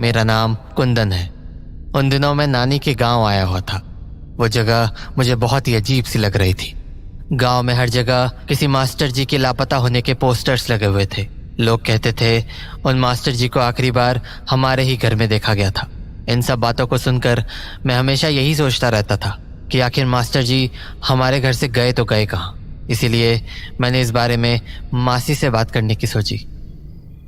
मेरा नाम कुंदन है। उन दिनों मैं नानी के गांव आया हुआ था। वो जगह मुझे बहुत ही अजीब सी लग रही थी। गांव में हर जगह किसी मास्टर जी के लापता होने के पोस्टर्स लगे हुए थे। लोग कहते थे उन मास्टर जी को आखिरी बार हमारे ही घर में देखा गया था। इन सब बातों को सुनकर मैं हमेशा यही सोचता रहता था कि आखिर मास्टर जी हमारे घर से गए तो गए कहाँ। इसीलिए मैंने इस बारे में मासी से बात करने की सोची।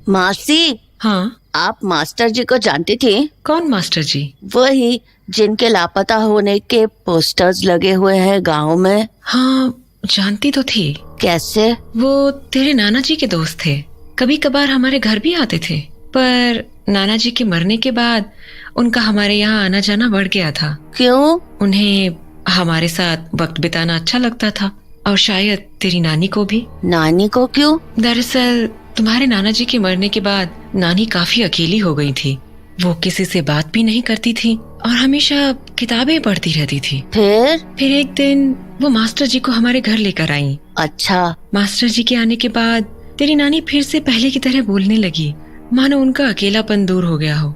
मासी, हाँ, आप मास्टर जी को जानती थी? कौन मास्टर जी? वही जिनके लापता होने के पोस्टर्स लगे हुए हैं गांव में। हाँ, जानती तो थी। कैसे? वो तेरे नाना जी के दोस्त थे। कभी कभार हमारे घर भी आते थे, पर नाना जी के मरने के बाद उनका हमारे यहाँ आना जाना बढ़ गया था। क्यों? उन्हें हमारे साथ वक्त बिताना अच्छा लगता था, और शायद तेरी नानी को भी। नानी को क्यों? दरअसल तुम्हारे नाना जी के मरने के बाद नानी काफी अकेली हो गई थी। वो किसी से बात भी नहीं करती थी और हमेशा किताबें पढ़ती रहती थी। फिर एक दिन वो मास्टर जी को हमारे घर लेकर आई। अच्छा। मास्टर जी के आने के बाद तेरी नानी फिर से पहले की तरह बोलने लगी, मानो उनका अकेलापन दूर हो गया हो।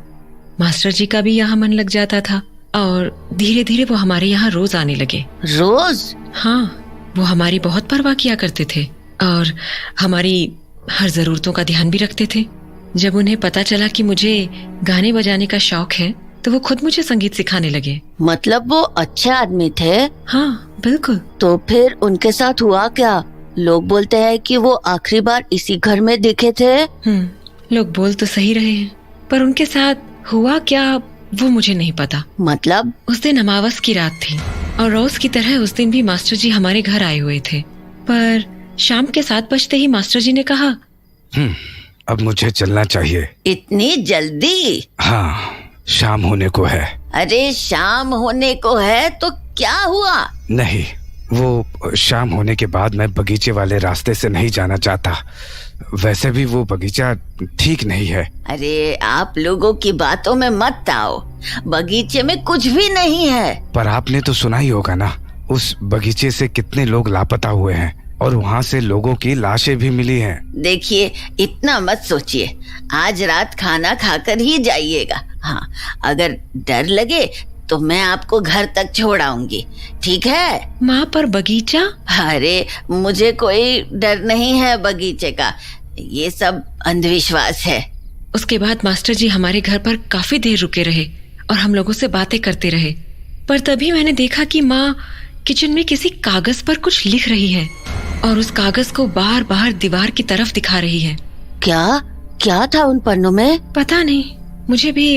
मास्टर जी का भी यहाँ मन लग जाता था और धीरे धीरे वो हमारे यहाँ रोज आने लगे। रोज? हाँ, वो हमारी बहुत परवाह किया करते थे और हमारी हर जरूरतों का ध्यान भी रखते थे। जब उन्हें पता चला कि मुझे गाने बजाने का शौक है तो वो खुद मुझे संगीत सिखाने लगे। मतलब वो अच्छे आदमी थे? हाँ, बिल्कुल। तो फिर उनके साथ हुआ क्या? लोग बोलते हैं कि वो आखिरी बार इसी घर में दिखे थे। लोग बोल तो सही रहे हैं, पर उनके साथ हुआ क्या वो मुझे नहीं पता। मतलब? उस दिन अमावस की रात थी और रोज की तरह उस दिन भी मास्टर जी हमारे घर आए हुए थे, पर शाम के 7 बजते ही मास्टर जी ने कहा, अब मुझे चलना चाहिए। इतनी जल्दी? हाँ, शाम होने को है। अरे शाम होने को है तो क्या हुआ? नहीं, वो शाम होने के बाद मैं बगीचे वाले रास्ते से नहीं जाना चाहता। वैसे भी वो बगीचा ठीक नहीं है। अरे आप लोगों की बातों में मत आओ, बगीचे में कुछ भी नहीं है। पर आपने तो सुना ही होगा ना, उस बगीचे से कितने लोग लापता हुए हैं और वहाँ से लोगों की लाशें भी मिली हैं। देखिए, इतना मत सोचिए, आज रात खाना खाकर ही जाइएगा। हाँ, अगर डर लगे तो मैं आपको घर तक छोड़ आऊंगी, ठीक है? माँ, पर बगीचा? अरे मुझे कोई डर नहीं है बगीचे का, ये सब अंधविश्वास है। उसके बाद मास्टर जी हमारे घर पर काफी देर रुके रहे और हम लोगों से बातें करते रहे, पर तभी मैंने देखा कि माँ किचन में किसी कागज पर कुछ लिख रही है और उस कागज को बार बार दीवार की तरफ दिखा रही है। क्या था उन पन्नों में? पता नहीं, मुझे भी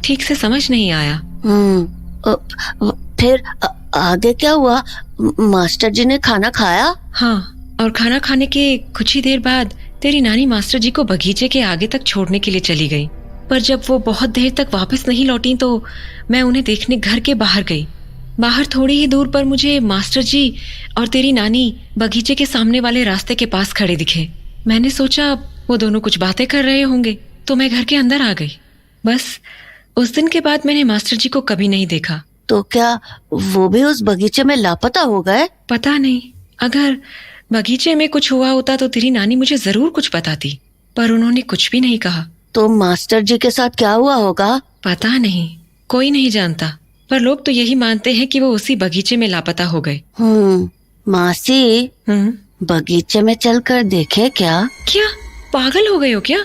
ठीक से समझ नहीं आया। फिर आगे क्या हुआ? मास्टर जी ने खाना खाया? हाँ, और खाना खाने के कुछ ही देर बाद तेरी नानी मास्टर जी को बगीचे के आगे तक छोड़ने के लिए चली गई, पर जब वो बहुत देर तक वापस नहीं लौटी तो मैं उन्हें देखने घर के बाहर गई। बाहर थोड़ी ही दूर पर मुझे मास्टर जी और तेरी नानी बगीचे के सामने वाले रास्ते के पास खड़े दिखे। मैंने सोचा वो दोनों कुछ बातें कर रहे होंगे तो मैं घर के अंदर आ गई। बस उस दिन के बाद मैंने मास्टर जी को कभी नहीं देखा। तो क्या वो भी उस बगीचे में लापता हो गए? पता नहीं, अगर बगीचे में कुछ हुआ होता तो तेरी नानी मुझे जरूर कुछ बताती, पर उन्होंने कुछ भी नहीं कहा। तो मास्टर जी के साथ क्या हुआ होगा? पता नहीं, कोई नहीं जानता, पर लोग तो यही मानते हैं कि वो उसी बगीचे में लापता हो गए। मासी, बगीचे में चलकर देखे क्या? क्या पागल हो गए हो क्या?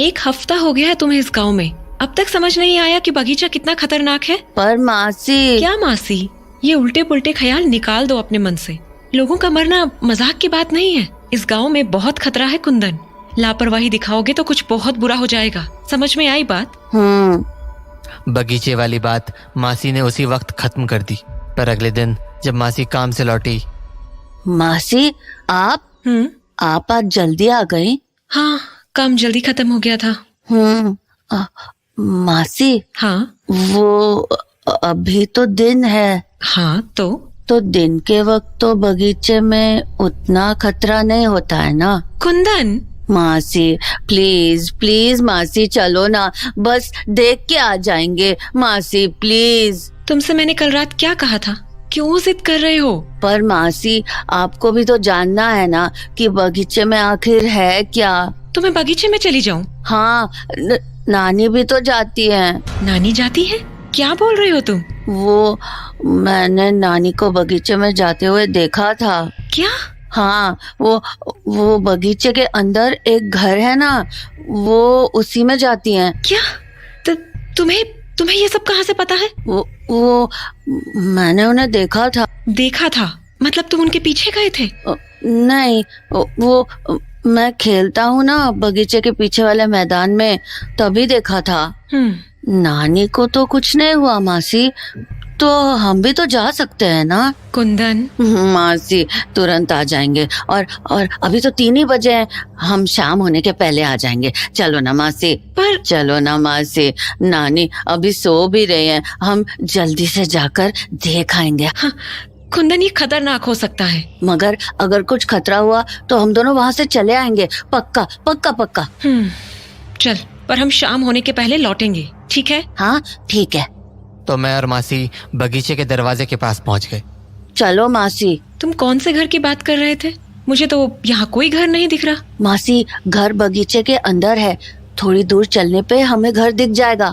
1 हफ्ता हो गया है तुम्हें इस गांव में, अब तक समझ नहीं आया कि बगीचा कितना खतरनाक है? पर मासी। क्या मासी? ये उल्टे पुल्टे ख्याल निकाल दो अपने मन से। लोगों का मरना मजाक की बात नहीं है। इस गांव में बहुत खतरा है कुंदन। लापरवाही दिखाओगे तो कुछ बहुत बुरा हो जाएगा। समझ में आई बात? बगीचे वाली बात मासी ने उसी वक्त खत्म कर दी, पर अगले दिन जब मासी काम से लौटी। मासी, आप आज जल्दी आ गई? हाँ, काम जल्दी खत्म हो गया था। मासी। हाँ? वो अभी तो दिन है। हाँ, तो दिन के वक्त तो बगीचे में उतना खतरा नहीं होता है ना? कुंदन। मासी प्लीज प्लीज मासी, चलो ना, बस देख के आ जाएंगे। मासी प्लीज। तुमसे मैंने कल रात क्या कहा था? क्यों जिद कर रहे हो? पर मासी, आपको भी तो जानना है ना कि बगीचे में आखिर है क्या। तो मैं बगीचे में चली जाऊं? हाँ, नानी भी तो जाती है। नानी जाती है? क्या बोल रहे हो तुम? वो मैंने नानी को बगीचे में जाते हुए देखा था। क्या? हाँ, वो बगीचे के अंदर एक घर है ना, वो उसी में जाती हैं। क्या? तुम्हें ये सब कहाँ से पता है? वो मैंने उन्हें देखा था। देखा था मतलब तुम उनके पीछे गए थे? नहीं, वो मैं खेलता हूँ ना बगीचे के पीछे वाले मैदान में, तभी देखा था। नानी को तो कुछ नहीं हुआ मासी, तो हम भी तो जा सकते हैं ना। कुंदन, मासी तुरंत आ जाएंगे, और अभी तो 3 ही बजे हैं, हम शाम होने के पहले आ जाएंगे। चलो ना मासी। पर चलो ना मासी, नानी अभी सो भी रही हैं, हम जल्दी से जाकर देख आएंगे। हाँ, कुंदन ये खतरनाक हो सकता है। मगर अगर कुछ खतरा हुआ तो हम दोनों वहाँ से चले आएंगे, पक्का पक्का पक्का। चल, पर हम शाम होने के पहले लौटेंगे, ठीक है? हाँ ठीक है। तो मैं और मासी बगीचे के दरवाजे के पास पहुंच गए। चलो मासी। तुम कौन से घर की बात कर रहे थे? मुझे तो यहाँ कोई घर नहीं दिख रहा। मासी, घर बगीचे के अंदर है, थोड़ी दूर चलने पे हमें घर दिख जाएगा।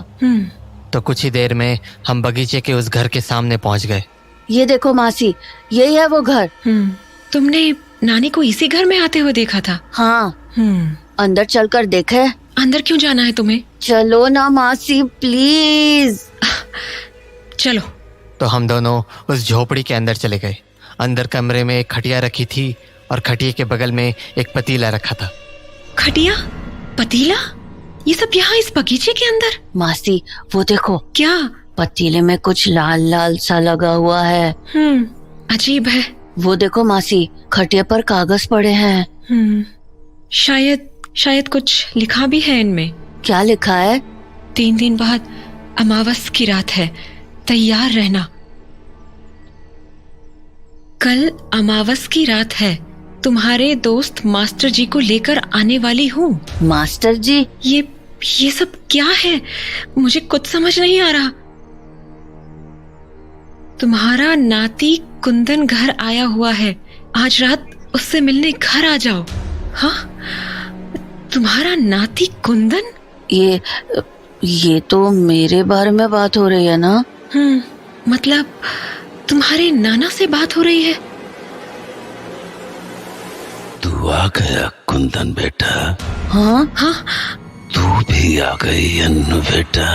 तो कुछ ही देर में हम बगीचे के उस घर के सामने पहुंच गए। ये देखो मासी, यही है वो घर। तुमने नानी को इसी घर में आते हुए देखा था? हाँ। अंदर चलकर देखे? अंदर क्यों जाना है तुम्हें? चलो ना मासी प्लीज। चलो। तो हम दोनों उस झोपड़ी के अंदर चले गए। अंदर कमरे में एक खटिया रखी थी और खटिया के बगल में एक पतीला रखा था। खटिया? पतीला? ये सब यहाँ इस बगीचे के अंदर? मासी वो देखो। क्या? पतीले में कुछ लाल लाल सा लगा हुआ है। अजीब है। वो देखो मासी, खटिया पर कागज पड़े हैं। शायद कुछ लिखा भी है इनमें। क्या लिखा है? 3 दिन बाद अमावस की रात है, तैयार रहना। कल अमावस की रात है, तुम्हारे दोस्त मास्टर जी को लेकर आने वाली हूँ। मास्टर जी? ये सब क्या है? मुझे कुछ समझ नहीं आ रहा। तुम्हारा नाती कुंदन घर आया हुआ है, आज रात उससे मिलने घर आ जाओ। हाँ, तुम्हारा नाती कुंदन? ये तो मेरे बारे में बात हो रही है ना? मतलब तुम्हारे नाना से बात हो रही है? तू आ गया कुंदन बेटा? हाँ। हाँ। तू भी आ गई अन्नू बेटा?